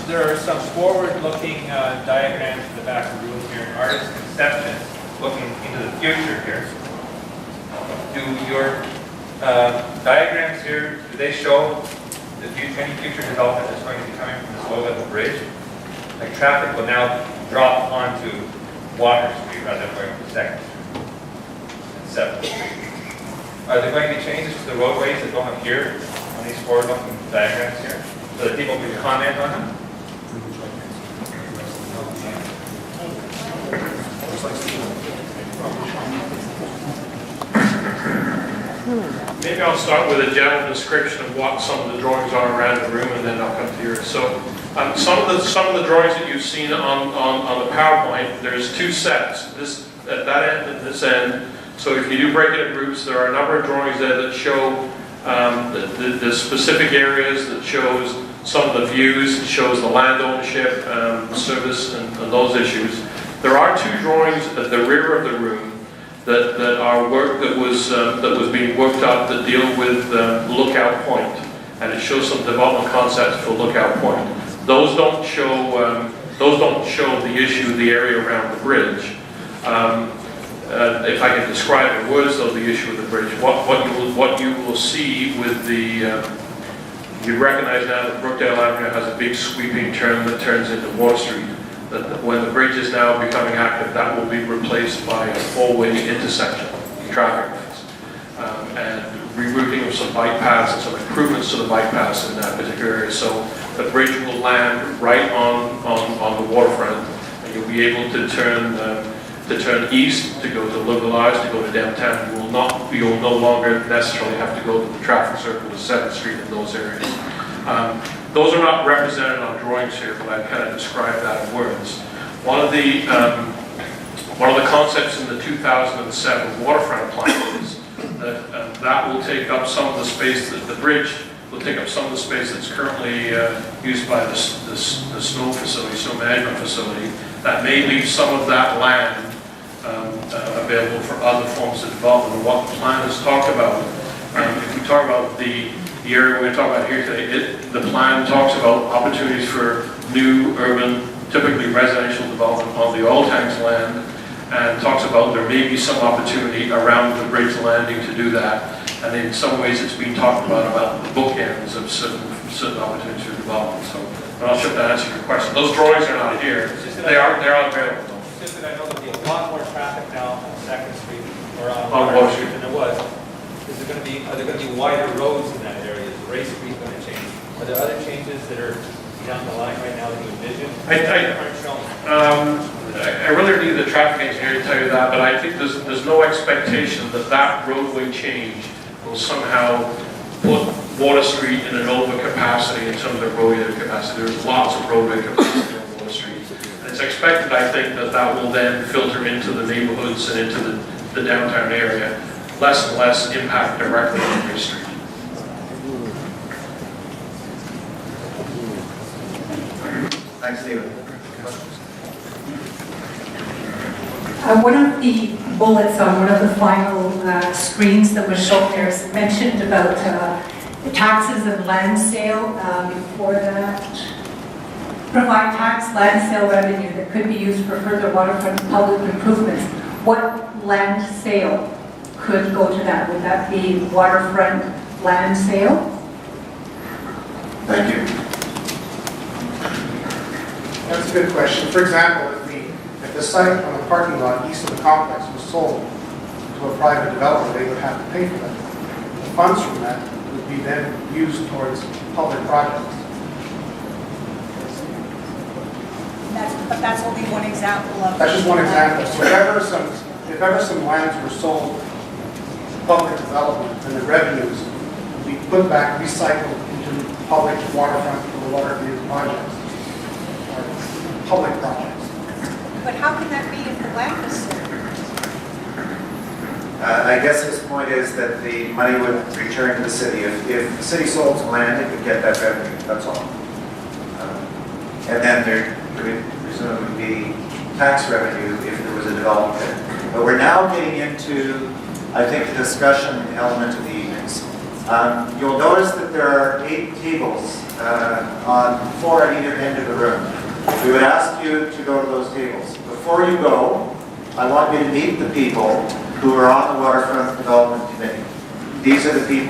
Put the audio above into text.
there are some forward-looking diagrams in the back of the room here, artist conception, looking into the future here. Do your diagrams here, do they show any future development that's going to be coming from this low-level bridge? Like traffic will now drop onto Water Street rather than going to 2nd Street and 7th Street. Are there going to be changes to the roadways that go on here, on these forward-looking diagrams here, so that people can comment on them? Maybe I'll start with a general description of what some of the drawings are around the room, and then I'll come to yours. So, some of the drawings that you've seen on the PowerPoint, there's two sets. This at that end and this end. So if you do break it in groups, there are a number of drawings there that show the specific areas, that shows some of the views, it shows the land ownership, service, and those issues. There are two drawings at the rear of the room that are work that was being worked up that deal with Lookout Point, and it shows some development concepts for Lookout Point. Those don't show the issue of the area around the bridge. If I can describe in words, though, the issue of the bridge, what you will see with the, you recognize now that Brookdale Avenue has a big sweeping turn that turns into Water Street. That when the bridge is now becoming active, that will be replaced by a four-way intersection, traffic lanes, and rerouting of some bike paths and some improvements to the bike paths in that particular area. So the bridge will land right on the waterfront, and you'll be able to turn east to go to Liberalized, to go to downtown. You will no longer necessarily have to go to the traffic circle to 7th Street in those areas. Those are not represented on drawings here, but I kind of described that in words. One of the concepts in the 2007 waterfront plan is that that will take up some of the space, that the bridge will take up some of the space that's currently used by the snow facility, snow management facility. That may leave some of that land available for other forms of development. And what the plan has talked about, if we talk about the area we're going to talk about here today, the plan talks about opportunities for new urban, typically residential development on the oil tanks land, and talks about there may be some opportunity around the bridge landing to do that. And in some ways it's been talked about the bookends of certain opportunities for development. So I'm not sure if that answers your question. Those drawings are not here. They're available. It's just that I know there'll be a lot more traffic now on 2nd Street or on Water Water Street Street than there was. Are there going to be wider roads in that area? Is Ray Street going to change? Are there other changes that are down the line right now that you envision? I really need the traffic engineer to tell you that, but I think there's no expectation that roadway change will somehow put Water Street in an overcapacity in terms of roadway capacity. There's lots of roadway capacity on Water Street. And it's expected, I think, that will then filter into the neighborhoods and into the downtown area. Less and less impact directly on Ray Street. Thanks, Stephen. One of the bullets on one of the final screens that was shown there is mentioned about the taxes and land sale. Before that, provide tax land sale revenue that could be used for further waterfront public improvements. What land sale could go to that? Would that be waterfront land sale? Thank you. That's a good question. For example, if the site on the parking lot east of the complex was sold to a private developer, they would have to pay for that. The funds from that would be then used towards public projects. But that's only one example of. That's just one example. So if ever some lands were sold to public development, then the revenues would be put back, recycled into public waterfront or water-based projects, or public projects. But how can that be if the land is sold? I guess his point is that the money would return to the city. If the city sold some land, it would get that revenue, that's all. And then there would presumably be tax revenue if there was a development. But we're now getting into, I think, the discussion element of the evenings You'll notice that there are 8 tables on 4 at either end of the room. We would ask you to go to those tables. Before you go, I want you to meet the people who are on the Waterfront Development Committee. These are the people